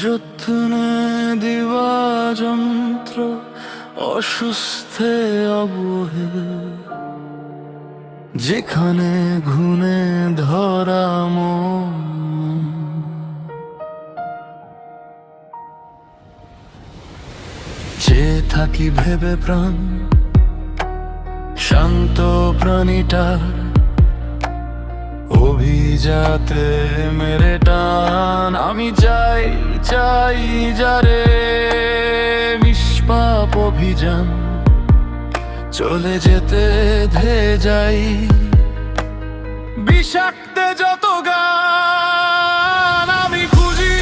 যত্নে দিবা যন্ত্র অসুস্থে অবহেল, যেখানে ঘুনে ধরা মন। চেয়ে থাকি ভেবে প্রাণ শান্ত প্রাণীটার অভিজাতে মেরে টান। আমি চাই চাই যারে নিষ্পাপ অভিযান চলে যেতে ধে যাই বিষাক্ত যত গান। আমি খুঁজি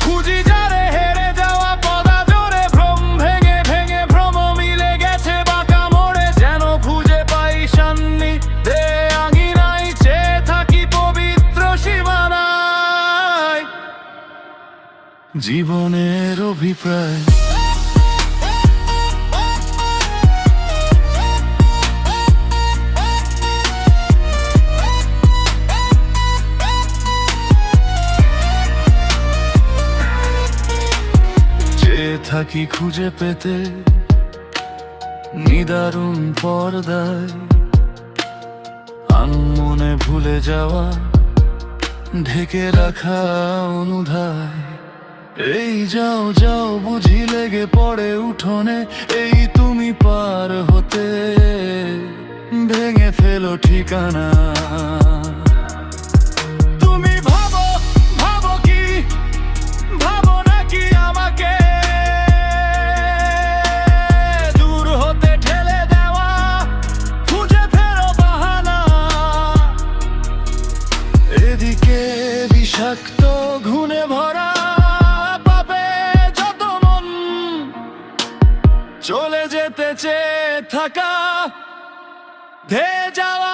খুঁজি যারে হেরে যাওয়া পদা জোরে ভ্রম ভেঙে ভেঙে ভ্রম মিলে গেছে বাঁকা মোড়ে, যেন খুঁজে পাই সান্নি দে আঙিনায়। চেয়ে থাকি পবিত্র সীমানায় জীবনের অভিপ্রায়। থাকি খুঁজে পেতে নিদারুণ পর্দায় আনমনে ভুলে যাওয়া ঢেকে রাখা অনুধায়। এই যাও যাও বুঝি লেগে পড়ে উঠোনে, এই তুমি পার হতে ভেঙে ফেলো ঠিকানা। বিষাক্ত ঘুনে ভরা পাবে যত মন, চলে যেতে চেয়ে থাকা ধে যাওয়া